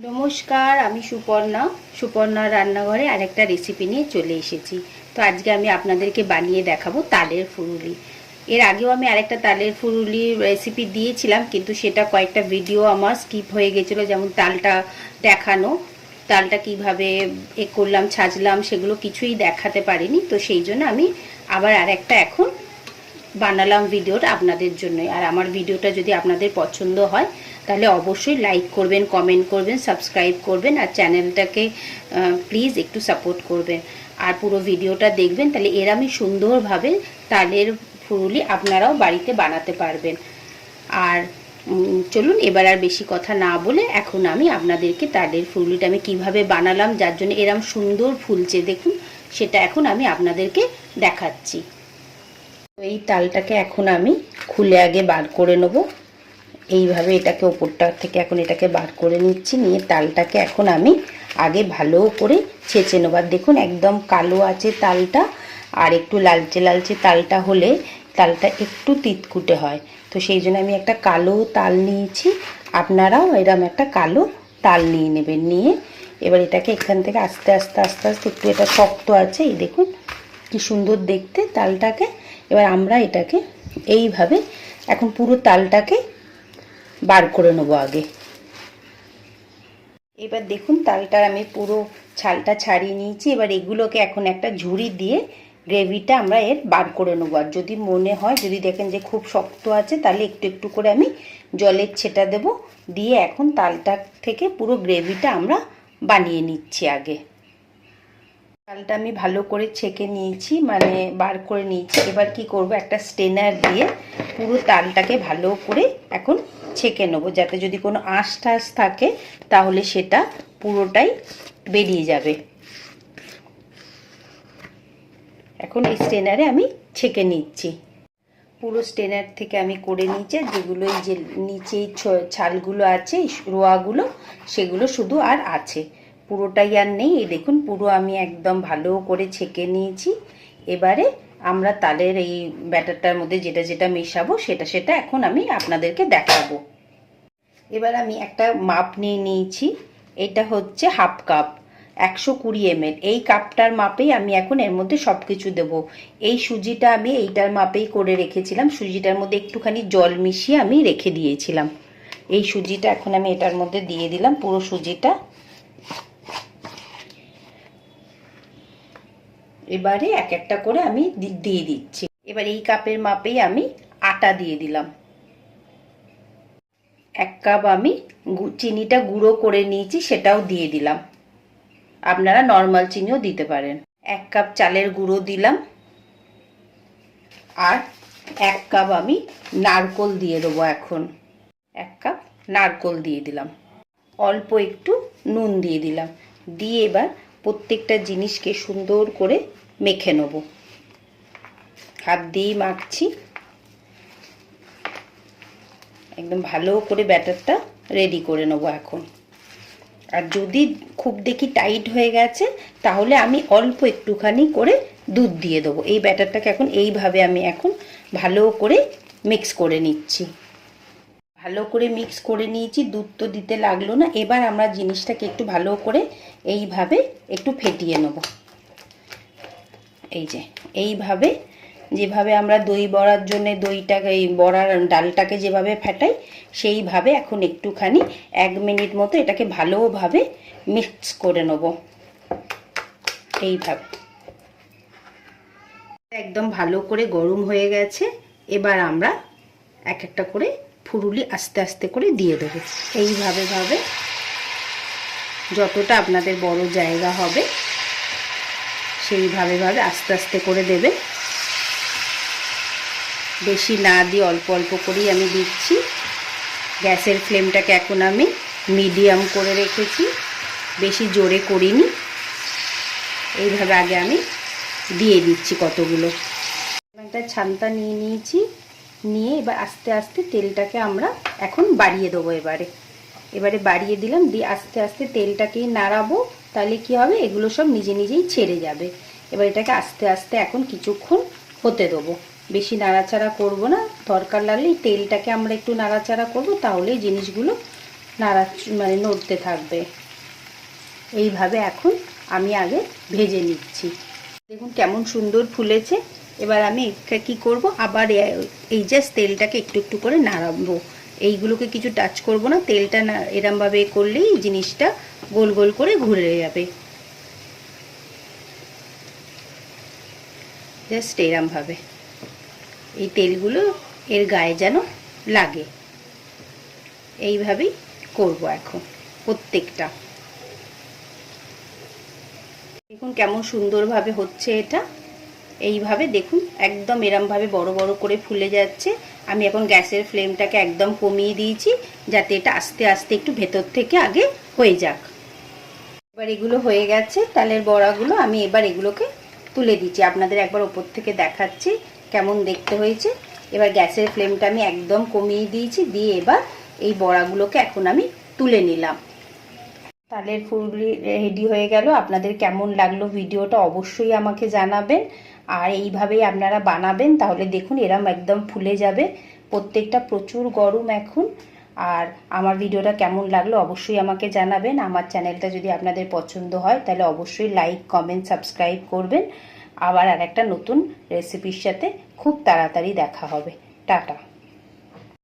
নমস্কার, আমি সুপর্ণার রান্নাঘরে আরেকটা রেসিপি নিয়ে চলে এসেছি। তো আজকে আমি আপনাদেরকে বানিয়ে দেখাবো তালের ফুলুরি। এর আগেও আমি আরেকটা তালের ফুলুরির রেসিপি দিয়েছিলাম, কিন্তু সেটা কয়েকটা ভিডিও আমার স্কিপ হয়ে গেছিলো। যেমন তালটা দেখানো, তালটা কিভাবে করলাম, ছাজলাম, সেগুলো কিছুই দেখাতে পারিনি। তো সেই জন্য আমি আবার আরেকটা এখন বানালাম ভিডিওটা আপনাদের জন্য। আর আমার ভিডিওটা যদি আপনাদের পছন্দ হয় তাহলে অবশ্যই লাইক করবেন, কমেন্ট করবেন, সাবস্ক্রাইব করবেন, আর চ্যানেলটাকে প্লিজ একটু সাপোর্ট করবেন। আর পুরো ভিডিওটা দেখবেন, তাহলে এর আমি সুন্দরভাবে তালের ফুলুরি আপনারাও বাড়িতে বানাতে পারবেন। আর চলুন এবার আর বেশি কথা না বলে এখন আমি আপনাদেরকে তালের ফুলুরিটা আমি কিভাবে বানালাম, যার জন্য এরম সুন্দর ফুলছে দেখুন, সেটা এখন আমি আপনাদেরকে দেখাচ্ছি। এই তালটাকে এখন আমি খুলে আগে বার করে নেব। এইভাবে এটাকে ওপরটা থেকে এখন এটাকে বার করে নিচ্ছি। নিয়ে তালটাকে এখন আমি আগে ভালো করে ছেঁচে নেব। আর দেখুন একদম কালো আছে তালটা, আর একটু লালচে লালচে তালটা হলে তালটা একটু তিতকুটে হয়। তো সেই জন্য আমি একটা কালো তাল নিয়েছি। আপনারাও এরকম একটা কালো তাল নিয়ে নেবেন। নিয়ে এবার এটাকে এখান থেকে আস্তে আস্তে আস্তে আস্তে একটু, এটা শক্ত আছে, এই দেখুন কি সুন্দর দেখতে তালটাকে। এবার আমরা এটাকে এইভাবে এখন পুরো তালটাকে বার করে নেবো আগে। এবার দেখুন তালটার আমি পুরো ছালটা ছাড়িয়ে নিয়েছি। এবার এগুলোকে এখন একটা ঝুড়ি দিয়ে গ্রেভিটা আমরা এর বার করে নেবো। আর যদি মনে হয়, যদি দেখেন যে খুব শক্ত আছে, তাহলে একটু একটু করে আমি জলের ছেটা দেব। দিয়ে এখন তালটা থেকে পুরো গ্রেভিটা আমরা বানিয়ে নিচ্ছি আগে। তালটা আমি ভালো করে ছেঁকে নিয়েছি, মানে বার করে নিয়েছি। এবার কি করব, একটা স্ট্রেনার দিয়ে পুরো তালটাকে ভালো করে এখন ছেঁকে নেব, যাতে যদি কোনো আঁশ টাশ থাকে তাহলে সেটা পুরোটাই বেরিয়ে যাবে। এখন এই স্ট্রেনারে আমি ছেঁকে নিচ্ছি। পুরো স্ট্রেনার থেকে আমি করে নিচ্ছি। যেগুলো এই যে নিচে ছালগুলো আছে, রোয়াগুলো, সেগুলো শুধু আর আছে, পুরোটাই আর নেই। এই দেখুন পুরো আমি একদম ভালো করে ছেঁকে নিয়েছি। এবারে আমরা তালের এই ব্যাটারটার মধ্যে যেটা যেটা মেশাবো সেটা এখন আমি আপনাদেরকে দেখাবো। এবার আমি একটা মাপ নিয়ে নিয়েছি। এটা হচ্ছে হাফ কাপ, 120 ml। এই কাপটার মাপেই আমি এখন এর মধ্যে সব কিছু দেবো। এই সুজিটা আমি এইটার মাপেই করে রেখেছিলাম। সুজিটার মধ্যে একটুখানি জল মিশিয়ে আমি রেখে দিয়েছিলাম। এই সুজিটা এখন আমি এটার মধ্যে দিয়ে দিলাম, পুরো সুজিটা। এবারে এক একটা করে আমি দিয়ে দিচ্ছি। এবার এই কাপের মাপেই আমি আটা দিয়ে দিলাম। 1 কাপ আমি চিনিটা গুঁড়ো করে নিয়েছি, সেটাও দিয়ে দিলাম। আপনারা নর্মাল চিনিও দিতে পারেন। 1 কাপ চালের গুঁড়ো দিলাম। আর 1 কাপ আমি নারকোল দিয়ে দেবো এখন। 1 কাপ নারকোল দিয়ে দিলাম। অল্প একটু নুন দিয়ে দিলাম। দিয়ে এবার প্রত্যেকটা জিনিসকে সুন্দর করে মেখে নেব। হাত দিয়েই মাখছি। একদম ভালো করে ব্যাটারটা রেডি করে নেব এখন। আর যদি খুব দেখি টাইট হয়ে গেছে, তাহলে আমি অল্প একটুখানি করে দুধ দিয়ে দেবো। এই ব্যাটারটাকে এখন এইভাবে আমি এখন ভালো করে মিক্স করে নিচ্ছি। ভালো করে মিক্স করে নিয়েছি, দুধ তো দিতে লাগলো না। এবার আমরা জিনিসটাকে একটু ভালো করে এইভাবে একটু ফেটিয়ে নেব। এই যে এইভাবে, যেভাবে আমরা দই বড়ার জন্য দইটাকে, এই বড়ার ডালটাকে যেভাবে ফেটাই, সেইভাবে এখন একটুখানি 1 মিনিট মতো এটাকে ভালোভাবে মিক্স করে নেব। এইভাবে একদম ভালো করে গরম হয়ে গেছে। এবার আমরা এক একটা করে ফুলুরি আস্তে আস্তে করে দিয়ে দেবো। এইভাবে যতটা আপনাদের বড় জায়গা হবে সেইভাবে আস্তে আস্তে করে দেবে। বেশি না দিয়ে অল্প অল্প করেই আমি দিচ্ছি। গ্যাসের ফ্লেমটাকে এখন আমি মিডিয়াম করে রেখেছি, বেশি জোরে করিনি। এইভাবে আগে আমি দিয়ে দিচ্ছি কতগুলো। একটা ছান্তা নিয়ে নিয়েছি। নিয়ে এবার আস্তে আস্তে তেলটাকে আমরা এখন বাড়িয়ে দেবো। এবারে বাড়িয়ে দিলাম। দিয়ে আস্তে আস্তে তেলটাকেই নাড়াবো, তাহলে কি হবে, এগুলো সব নিজে নিজেই ছেড়ে যাবে। এবার এটাকে আস্তে আস্তে এখন কিছুক্ষণ হতে দেবো। বেশি নাড়াচাড়া করব না, দরকার লাগলে তেলটাকে আমরা একটু নাড়াচাড়া করব, তাহলে জিনিসগুলো মানে নড়তে থাকবে। এইভাবে এখন আমি আগে ভেজে নিচ্ছি। দেখুন কেমন সুন্দর ফুলেছে। এবার আমি কি করব, আবার এই জাস্ট তেলটাকে একটু একটু করে নাড়াবো। এইগুলোকে কিছু টাচ করব না, তেলটা না এরমভাবে করলেই জিনিসটা গোল গোল করে ঘুরে যাবে। জাস্ট এরমভাবে এই তেলগুলো এর গায়ে যেন লাগে, এইভাবেই করব এখন প্রত্যেকটা। দেখুন কেমন সুন্দরভাবে হচ্ছে এটা। এইভাবে দেখুন একদম এরমভাবে বড় বড় করে ফুলে যাচ্ছে। আমি এখন গ্যাসের ফ্লেমটাকে একদম কমিয়ে দিয়েছি, যাতে এটা আস্তে আস্তে একটু ভেতর থেকে আগে হয়ে যাক। এবার এগুলো হয়ে গেছে তালের বড়াগুলো, আমি এবার এগুলোকে তুলে দিচ্ছি। আপনাদের একবার ওপর থেকে দেখাচ্ছি কেমন দেখতে হয়েছে। এবার গ্যাসের ফ্লেমটা আমি একদম কমিয়ে দিয়েছি, দিয়ে এবার এই বড়াগুলোকে এখন আমি তুলে নিলাম। তালের ফুলুরি রেডি হয়ে গেল। আপনাদের কেমন লাগলো ভিডিওটা অবশ্যই আমাকে জানাবেন। আর এইভাবেই আপনারা বানাবেন, তাহলে দেখুন এরম একদম ফুলে যাবে। প্রত্যেকটা প্রচুর গরম এখন। আর আমার ভিডিওটা কেমন লাগলো অবশ্যই আমাকে জানাবেন। আমার চ্যানেলটা যদি আপনাদের পছন্দ হয় তাহলে অবশ্যই লাইক, কমেন্ট, সাবস্ক্রাইব করবেন। আবার আরেকটা নতুন রেসিপির সাথে খুব তাড়াতাড়ি দেখা হবে। টাটা।